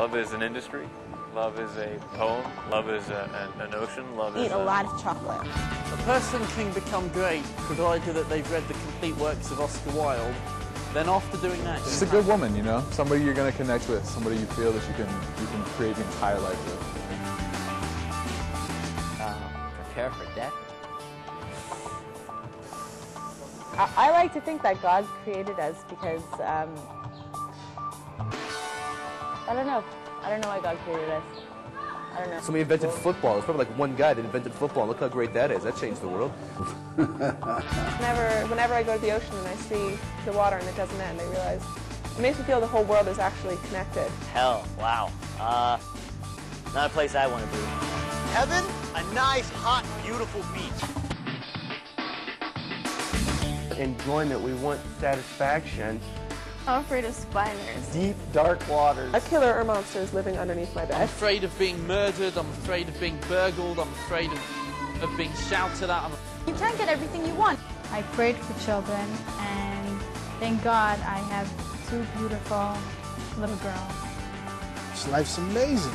Love is an industry. Love is a poem. Love is an ocean. Love is eat a lot of chocolate. A person can become great provided that they've read the complete works of Oscar Wilde. Then after doing that, just a good woman, you know, somebody you're going to connect with, somebody you feel that you can create the entire life with. Prepare for death. I like to think that God created us because I don't know why God created us. I don't know. Somebody invented football. It's probably like one guy that invented football. Look how great that is. That changed the world. Whenever I go to the ocean and I see the water and it doesn't end, I realize it makes me feel the whole world is actually connected. Hell, wow. Not a place I want to be. Heaven? A nice, hot, beautiful beach. Enjoyment, we want satisfaction. I'm afraid of spiders. Deep, dark waters. A killer or monster is living underneath my bed. I'm afraid of being murdered, I'm afraid of being burgled, I'm afraid of being shouted at. You can't get everything you want. I prayed for children, and thank God I have 2 beautiful little girls. Life's amazing.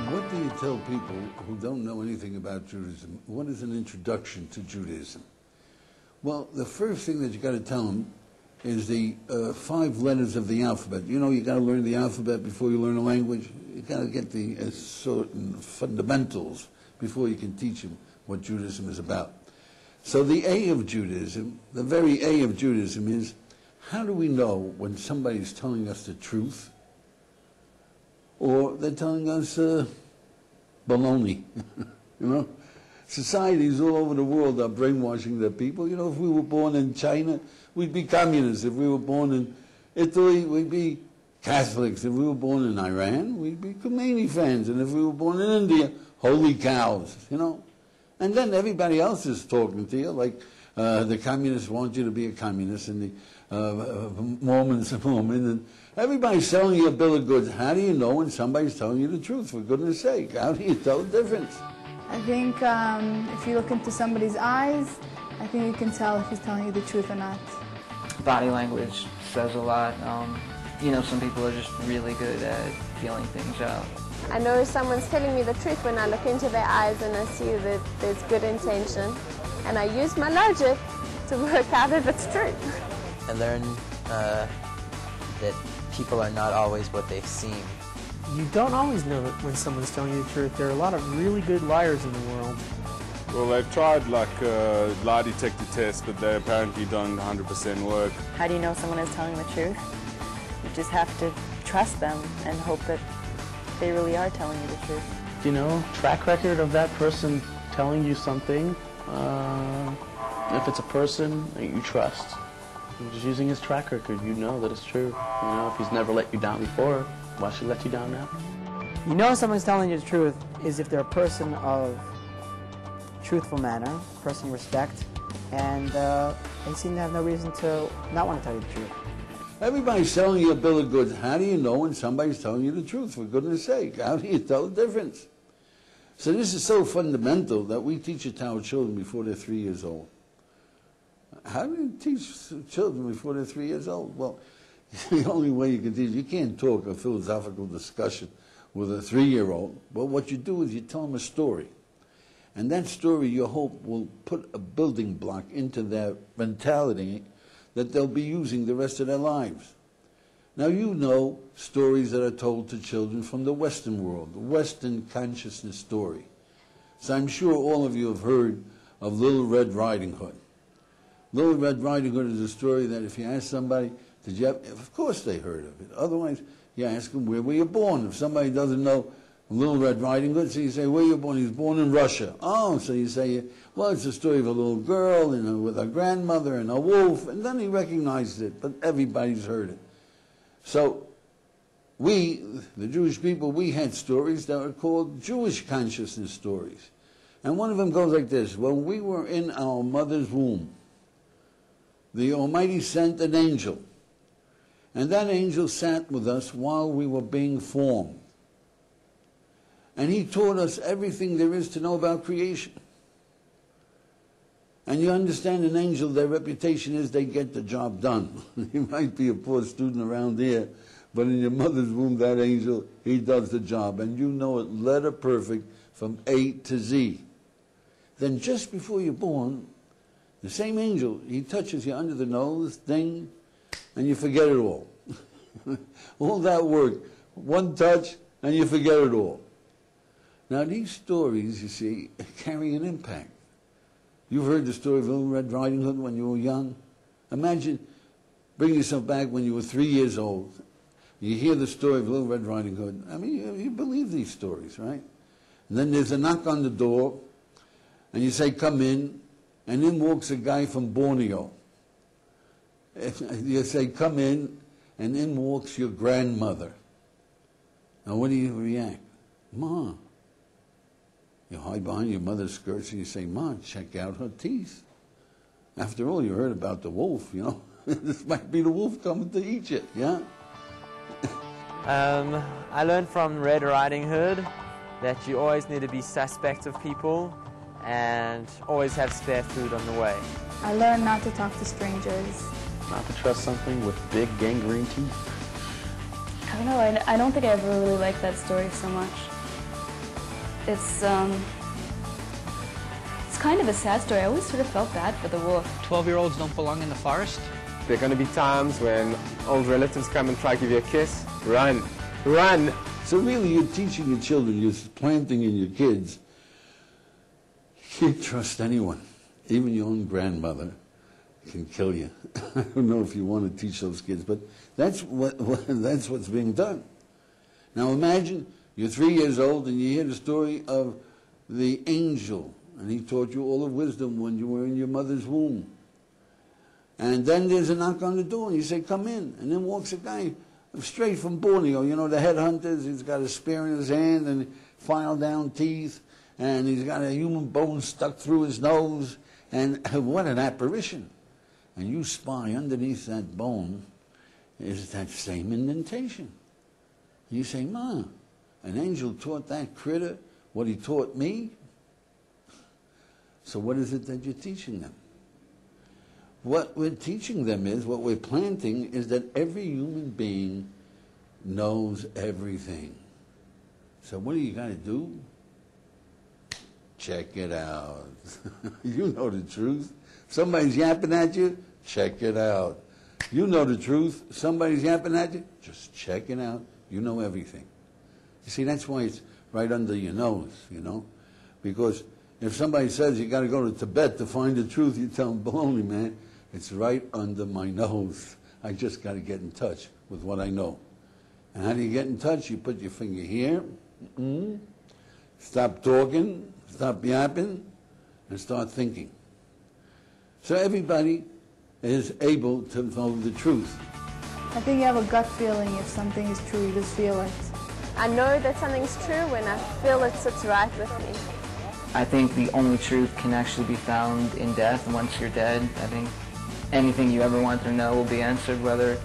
What do you tell people who don't know anything about Judaism? What is an introduction to Judaism? Well, the first thing that you got to tell them is the 5 letters of the alphabet. You know, you got to learn the alphabet before you learn a language. You got to get the certain fundamentals before you can teach them what Judaism is about. So the A of Judaism, the very A of Judaism is, how do we know when somebody's telling us the truth or they're telling us baloney? You know, societies all over the world are brainwashing their people. You know, if we were born in China, we'd be communists. If we were born in Italy, we'd be Catholics. If we were born in Iran, we'd be Khomeini fans. And if we were born in India, holy cows, you know. And then everybody else is talking to you, like the communists want you to be a communist, and the Mormons a Mormon, and everybody's selling you a bill of goods. How do you know when somebody's telling you the truth, for goodness sake? How do you tell the difference? I think if you look into somebody's eyes, I think you can tell if he's telling you the truth or not. Body language says a lot. You know, some people are just really good at feeling things out. I know if someone's telling me the truth when I look into their eyes and I see that there's good intention. And I use my logic to work out if it's true. I learned that people are not always what they seem. You don't always know that when someone's telling you the truth. There are a lot of really good liars in the world. Well, they've tried like lie detector tests, but they apparently don't 100% work. How do you know someone is telling the truth? You just have to trust them and hope that they really are telling you the truth. You know, track record of that person telling you something. If it's a person that you trust, just using his track record, you know that it's true. You know, if he's never let you down before, why should he let you down now? You know someone's telling you the truth is if they're a person of truthful manner, a person you respect, and they seem to have no reason to not want to tell you the truth. Everybody's selling you a bill of goods. How do you know when somebody's telling you the truth, for goodness sake? How do you tell the difference? So this is so fundamental that we teach it to our children before they're 3 years old. How do you teach children before they're 3 years old? Well, the only way you can teach, you can't talk a philosophical discussion with a 3-year-old. But what you do is you tell them a story. And that story, you hope, will put a building block into their mentality that they'll be using the rest of their lives. Now, you know stories that are told to children from the Western world, the Western consciousness story. So I'm sure all of you have heard of Little Red Riding Hood. Little Red Riding Hood is a story that if you ask somebody, did you have, of course they heard of it. Otherwise, you ask them, where were you born? If somebody doesn't know Little Red Riding Hood, so you say, where were you born? He was born in Russia. Oh, so you say, well, it's a story of a little girl and with her grandmother and a wolf, and then he recognized it, but everybody's heard it. So we, the Jewish people, we had stories that were called Jewish consciousness stories. And one of them goes like this: when we were in our mother's womb, the Almighty sent an angel. And that angel sat with us while we were being formed. And he taught us everything there is to know about creation. And you understand an angel, their reputation is they get the job done. You might be a poor student around here, but in your mother's womb, that angel, he does the job. And you know it letter perfect from A to Z. Then just before you're born, the same angel, he touches you under the nose, ding, and you forget it all. All that work, one touch, and you forget it all. Now these stories, you see, carry an impact. You've heard the story of Little Red Riding Hood when you were young. Imagine bringing yourself back when you were 3 years old. You hear the story of Little Red Riding Hood. I mean, you believe these stories, right? And then there's a knock on the door, and you say, come in, and in walks a guy from Borneo. You say, come in, and in walks your grandmother. Now what do you react? Ma. You hide behind your mother's skirts and you say, Ma, check out her teeth. After all, you heard about the wolf, you know. This might be the wolf coming to eat you, yeah? I learned from Red Riding Hood that you always need to be suspect of people and always have spare food on the way. I learned not to talk to strangers. Not to trust something with big gangrene teeth. I don't know, I don't think I ever really liked that story so much. It's kind of a sad story. I always sort of felt bad for the wolf. 12-year-olds don't belong in the forest. There are going to be times when old relatives come and try to give you a kiss. Run. Run. So really you're teaching your children, you're planting in your kids, you can't trust anyone. Even your own grandmother can kill you. I don't know if you want to teach those kids, but that's what's being done. Now imagine you're 3 years old and you hear the story of the angel, and he taught you all of wisdom when you were in your mother's womb. And then there's a knock on the door and you say, come in. And then walks a guy straight from Borneo, you know, the headhunters. He's got a spear in his hand and file down teeth, and he's got a human bone stuck through his nose. And what an apparition. And you spy underneath that bone is that same indentation. And you say, Ma, an angel taught that critter what he taught me? So what is it that you're teaching them? What we're teaching them is, what we're planting is that every human being knows everything. So what do you got to do? Check it out. You know the truth. Somebody's yapping at you, check it out. You know the truth. Somebody's yapping at you, just check it out. You know everything. You see, that's why it's right under your nose, you know. Because if somebody says you got to go to Tibet to find the truth, you tell them, baloney, man. It's right under my nose. I just got to get in touch with what I know. And how do you get in touch? You put your finger here, stop talking, stop yapping, and start thinking. So everybody is able to know the truth. I think you have a gut feeling if something is true, you just feel it. I know that something's true when I feel it sits right with me. I think the only truth can actually be found in death. Once you're dead, I think anything you ever want to know will be answered, whether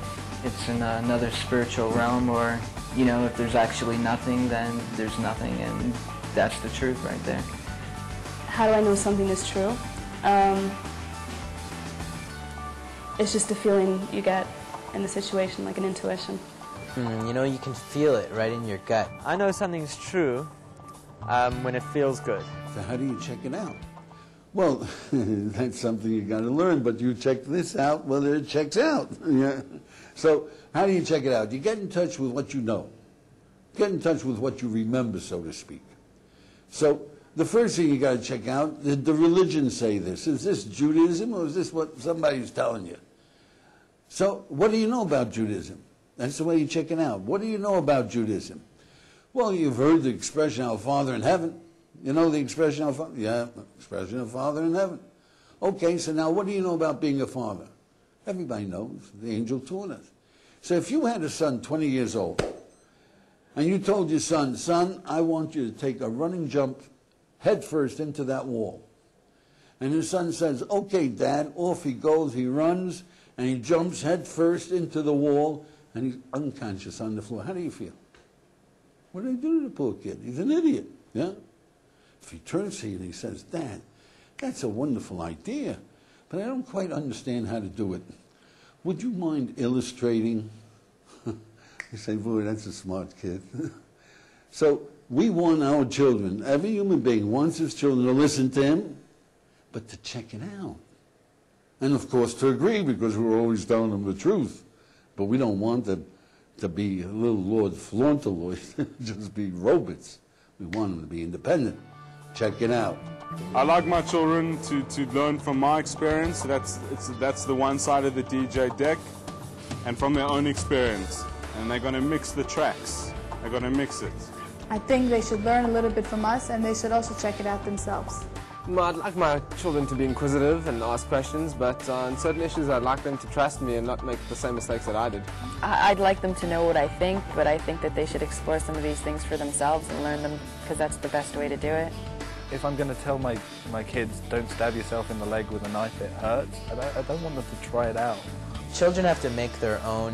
it's in another spiritual realm or, you know, if there's actually nothing, then there's nothing, and that's the truth right there. How do I know something is true? It's just a feeling you get in the situation, like an intuition. You know, you can feel it right in your gut. I know something's true when it feels good. So how do you check it out? Well, that's something you got to learn, but you check this out whether it checks out. Yeah. So how do you check it out? You get in touch with what you know. Get in touch with what you remember, so to speak. So the first thing you got to check out, did the religions say this? Is this Judaism or is this what somebody's telling you? So what do you know about Judaism? That's the way you check it out. What do you know about Judaism? Well, you've heard the expression, our Father in heaven. You know the expression, our Father? Yeah, expression of Father in heaven. Okay, so now what do you know about being a father? Everybody knows. The angel taught us. So if you had a son 20 years old, and you told your son, son, I want you to take a running jump head first into that wall. And his son says, okay, Dad, off he goes, he runs, and he jumps head first into the wall, and he's unconscious on the floor. How do you feel? What do they do to the poor kid? He's an idiot, yeah? If he turns to you and he says, Dad, that's a wonderful idea, but I don't quite understand how to do it. Would you mind illustrating? You say, boy, that's a smart kid. So we want our children, every human being wants his children to listen to him, but to check it out. And of course to agree, because we're always telling them the truth. But we don't want them to be little Lord Fauntleroys, just be robots. We want them to be independent. Check it out. I like my children to learn from my experience. That's the one side of the DJ deck, and from their own experience. And they're going to mix the tracks. They're going to mix it. I think they should learn a little bit from us, and they should also check it out themselves. I'd like my children to be inquisitive and ask questions, but on certain issues I'd like them to trust me and not make the same mistakes that I did. I'd like them to know what I think, but I think that they should explore some of these things for themselves and learn them, because that's the best way to do it. If I'm going to tell my kids, don't stab yourself in the leg with a knife, it hurts, I don't want them to try it out. Children have to make their own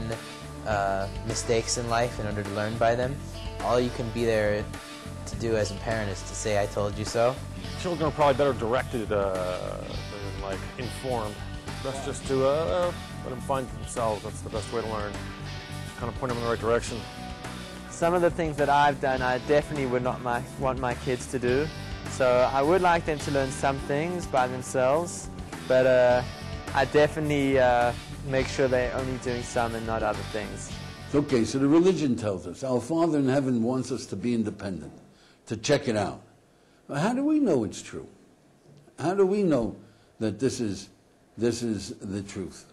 mistakes in life in order to learn by them. All you can be there to do as a parent is to say, I told you so. Children are probably better directed than like informed. That's just to let them find themselves. That's the best way to learn. Kind of point them in the right direction. Some of the things that I've done, I definitely would not want my kids to do. So I would like them to learn some things by themselves, but I definitely make sure they're only doing some and not other things. Okay, so the religion tells us our Father in heaven wants us to be independent, to check it out. Well, how do we know it's true? How do we know that this is the truth?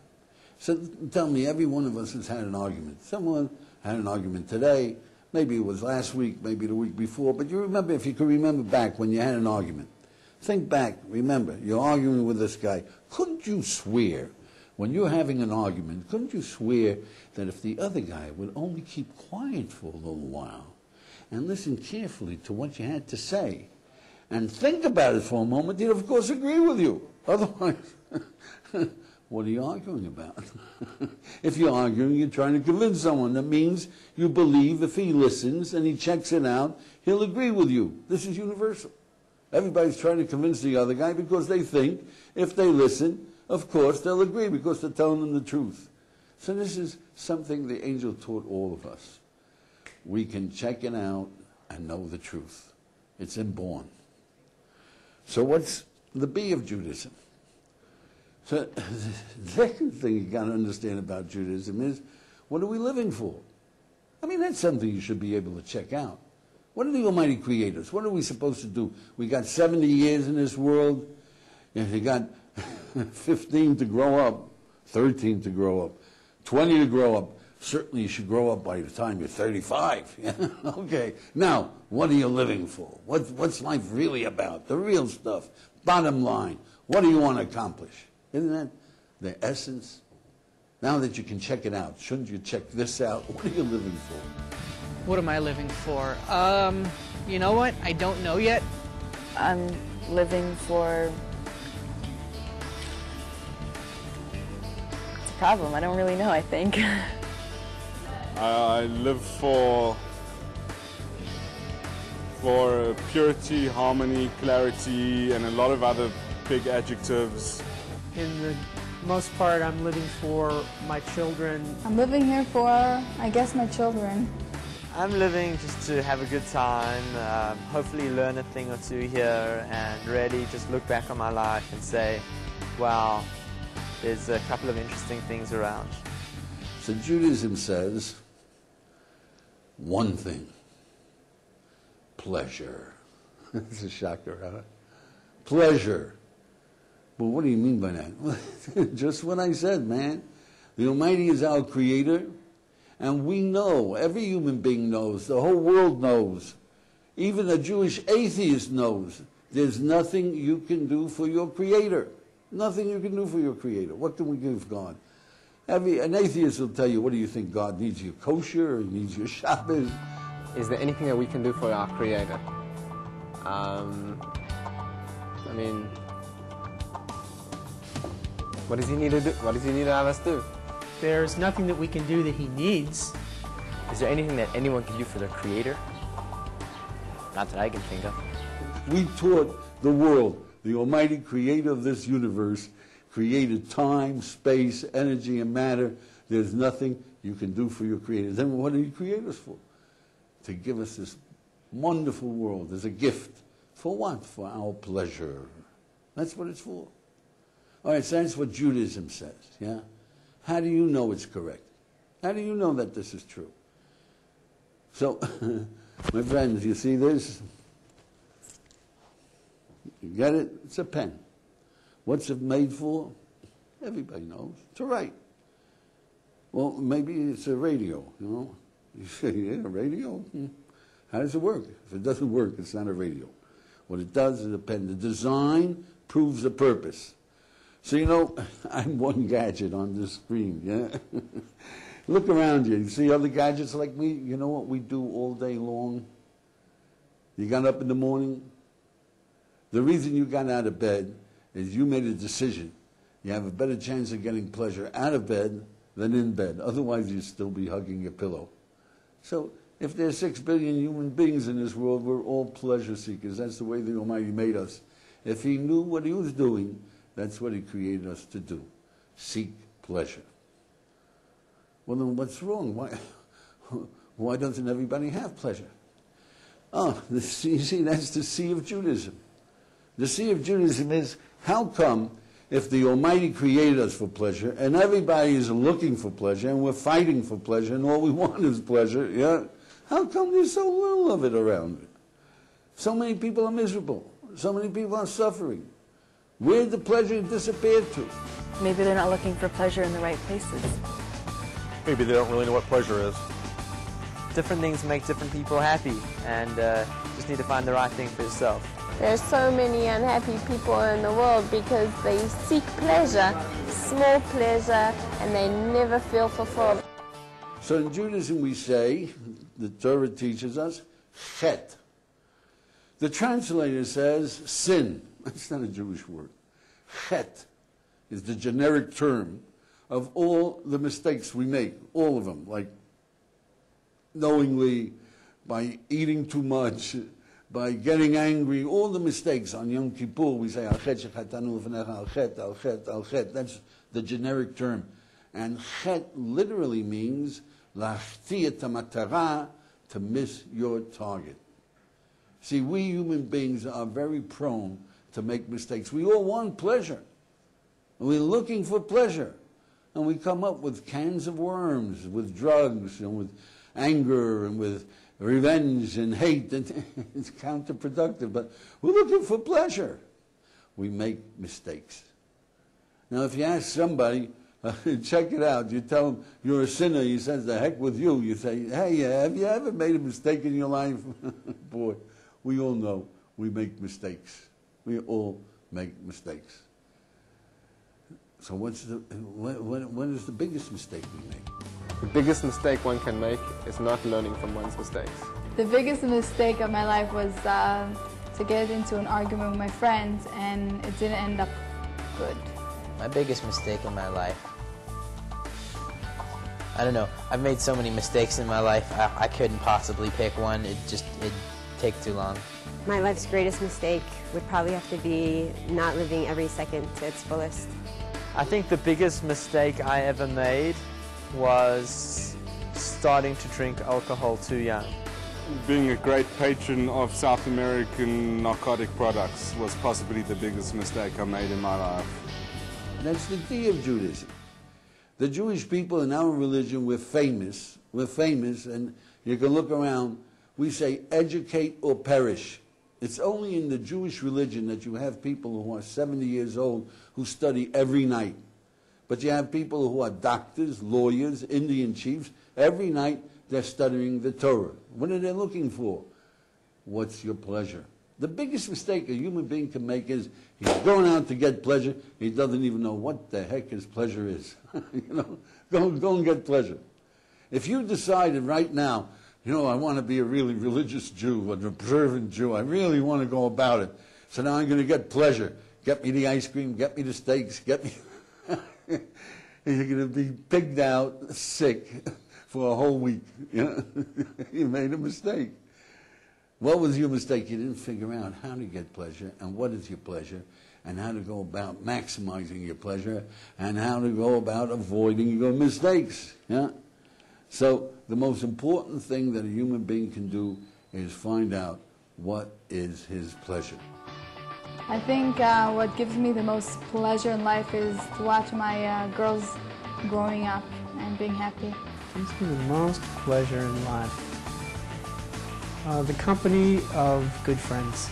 So tell me, every one of us has had an argument. Someone had an argument today, maybe it was last week, maybe the week before, but you remember, if you could remember back when you had an argument. Think back, remember, you're arguing with this guy. Couldn't you swear, when you're having an argument, couldn't you swear that if the other guy would only keep quiet for a little while and listen carefully to what you had to say and think about it for a moment, he'd of course agree with you. Otherwise, what are you arguing about? If you're arguing, you're trying to convince someone. That means you believe if he listens and he checks it out, he'll agree with you. This is universal. Everybody's trying to convince the other guy because they think if they listen, of course they'll agree because they're telling them the truth. So this is something the angel taught all of us. We can check it out and know the truth. It's inborn. So what's the B of Judaism? So the second thing you got to understand about Judaism is, what are we living for? I mean, that's something you should be able to check out. What are the Almighty creators? What are we supposed to do? We got 70 years in this world. If you got 15 to grow up, 13 to grow up, 20 to grow up, certainly you should grow up by the time you're 35. Yeah? Okay. Now, what are you living for? What's life really about? The real stuff. Bottom line. What do you want to accomplish? Isn't that the essence? Now that you can check it out, shouldn't you check this out? What are you living for? What am I living for? You know what? I don't know yet. I'm living for... It's a problem. I don't really know, I think. I live for purity, harmony, clarity, and a lot of other big adjectives. In the most part, I'm living for my children. I'm living here for, I guess, my children. I'm living just to have a good time, hopefully learn a thing or two here, and really just look back on my life and say, wow, there's a couple of interesting things around. So Judaism says one thing: pleasure. It's a shocker, huh? Pleasure. But what do you mean by that? Just what I said, man. The Almighty is our creator, and we know, every human being knows, the whole world knows, even a Jewish atheist knows, there's nothing you can do for your creator. Nothing you can do for your creator. What can we give God? An atheist will tell you, what do you think, God needs your kosher or he needs your Shabbos? Is there anything that we can do for our creator? I mean, What does he need to do? What does he need to have us do? There's nothing that we can do that he needs. Is there anything that anyone can do for their creator? Not that I can think of. We taught the world, the almighty creator of this universe, created time, space, energy, and matter. There's nothing you can do for your creator. Then what did he create us for? To give us this wonderful world as a gift. For what? For our pleasure. That's what it's for. All right, so that's what Judaism says, yeah? How do you know it's correct? How do you know that this is true? So, my friends, you see this? You get it? It's a pen. What's it made for? Everybody knows. To write. Well, maybe it's a radio, you know? You say, yeah, a radio? How does it work? If it doesn't work, it's not a radio. What it does is a pen. The design proves the purpose. So, you know, I'm one gadget on this screen, yeah? Look around you. You see other gadgets like me? You know what we do all day long? You got up in the morning. The reason you got out of bed is you made a decision. You have a better chance of getting pleasure out of bed than in bed. Otherwise, you'd still be hugging your pillow. So, if there's 6 billion human beings in this world, we're all pleasure seekers. That's the way the Almighty made us. If He knew what He was doing, that's what He created us to do. Seek pleasure. Well, then what's wrong? Why doesn't everybody have pleasure? Oh, you see, that's the sea of Judaism. The sea of Judaism is, how come if the Almighty created us for pleasure, and everybody is looking for pleasure, and we're fighting for pleasure, and all we want is pleasure, yeah? How come there's so little of it around? So many people are miserable. So many people are suffering. Where did the pleasure disappear to? Maybe they're not looking for pleasure in the right places. Maybe they don't really know what pleasure is. Different things make different people happy, and just need to find the right thing for yourself. There's so many unhappy people in the world because they seek pleasure, small pleasure, and they never feel fulfilled. So in Judaism we say, the Torah teaches us, chet. The translator says sin. That's not a Jewish word. Chet is the generic term of all the mistakes we make, all of them, like knowingly, by eating too much, by getting angry, all the mistakes. On Yom Kippur we say, al chet shechatanu l'fanecha, al chet, al chet, al chet. That's the generic term. And chet literally means lachti et hamatara, to miss your target. See, we human beings are very prone to make mistakes. We all want pleasure. And we're looking for pleasure. And we come up with cans of worms, with drugs, and with anger, and with revenge and hate. And it's counterproductive, but we're looking for pleasure. We make mistakes. Now, if you ask somebody, check it out, you tell him you're a sinner, he says, the heck with you. You say, hey, have you ever made a mistake in your life? Boy, we all know we make mistakes. We all make mistakes. So what is the biggest mistake we make? The biggest mistake one can make is not learning from one's mistakes. The biggest mistake of my life was to get into an argument with my friends, and it didn't end up good. My biggest mistake in my life, I don't know. I've made so many mistakes in my life, I couldn't possibly pick one. It'd take too long. My life's greatest mistake would probably have to be not living every second to its fullest. I think the biggest mistake I ever made was starting to drink alcohol too young. Being a great patron of South American narcotic products was possibly the biggest mistake I made in my life. That's the key of Judaism. The Jewish people in our religion, we're famous. We're famous, and you can look around. We say, educate or perish. It's only in the Jewish religion that you have people who are 70 years old who study every night. But you have people who are doctors, lawyers, Indian chiefs. Every night they're studying the Torah. What are they looking for? What's your pleasure? The biggest mistake a human being can make is he's going out to get pleasure. He doesn't even know what the heck his pleasure is. Go and get pleasure. If you decided right now, I want to be a really religious Jew, an observant Jew. I really want to go about it. So now I'm going to get pleasure. Get me the ice cream, get me the steaks, get me... You're going to be pigged out, sick, for a whole week. You know? You made a mistake. What was your mistake? You didn't figure out how to get pleasure and what is your pleasure and how to go about maximizing your pleasure and how to go about avoiding your mistakes. Yeah? So the most important thing that a human being can do is find out what is his pleasure. I think what gives me the most pleasure in life is to watch my girls growing up and being happy. Gives me the most pleasure in life. The company of good friends.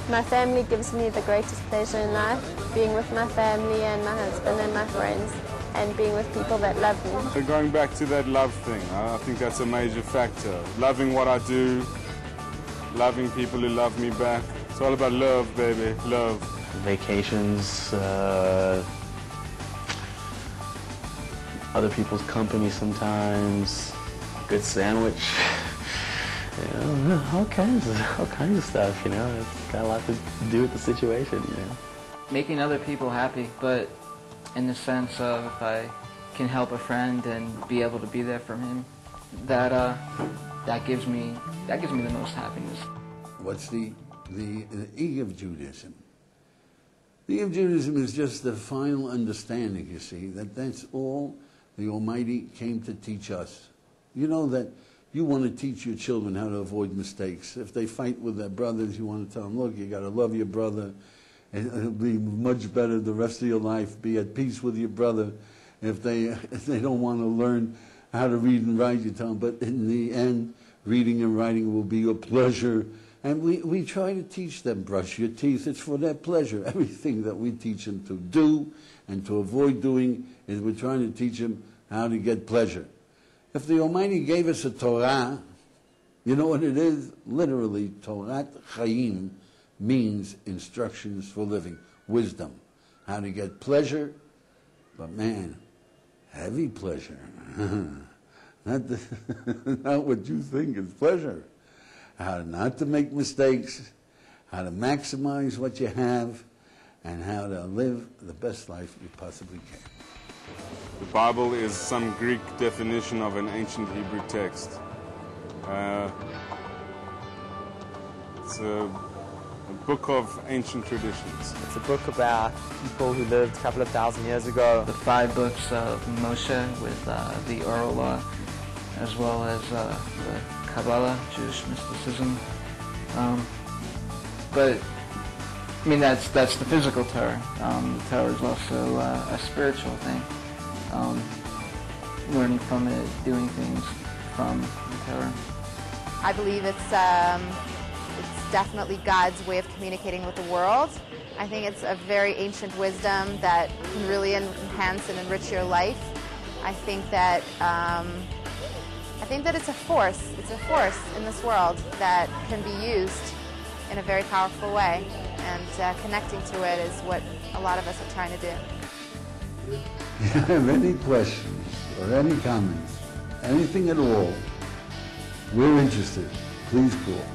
My family gives me the greatest pleasure in life, being with my family and my husband and my friends, and being with people that love me. So going back to that love thing, I think that's a major factor. Loving what I do, loving people who love me back. It's all about love, baby, love. Vacations, other people's company sometimes, good sandwich. You know, all kinds of stuff, you know. It's got a lot to do with the situation, you know. Making other people happy, but in the sense of if I can help a friend and be able to be there for him, that gives me the most happiness. What's the E of Judaism? The E of Judaism is just the final understanding, you see, that that's all the Almighty came to teach us. You know that you want to teach your children how to avoid mistakes. If they fight with their brothers, you want to tell them, look, you got to love your brother. It'll be much better the rest of your life. Be at peace with your brother. If they don't want to learn how to read and write, you tell them, but in the end, reading and writing will be a pleasure. And we try to teach them, brush your teeth. It's for their pleasure. Everything that we teach them to do and to avoid doing is we're trying to teach them how to get pleasure. If the Almighty gave us a Torah, you know what it is? Literally, Torat Chaim means instructions for living, wisdom, how to get pleasure, but man, heavy pleasure. Not what you think is pleasure. How not to make mistakes, how to maximize what you have, and how to live the best life you possibly can. The Bible is some Greek definition of an ancient Hebrew text. It's a book of ancient traditions. It's a book about people who lived a couple of thousand years ago. The 5 books of Moshe with the oral law, as well as the Kabbalah, Jewish mysticism. But I mean, that's the physical Torah. The Torah is also a spiritual thing. Learning from it, doing things from the Torah. I believe it's definitely God's way of communicating with the world. I think it's a very ancient wisdom that can really enhance and enrich your life. I think that it's a force. It's a force in this world that can be used in a very powerful way, and connecting to it is what a lot of us are trying to do. If you have any questions or any comments, anything at all, we're interested. Please call.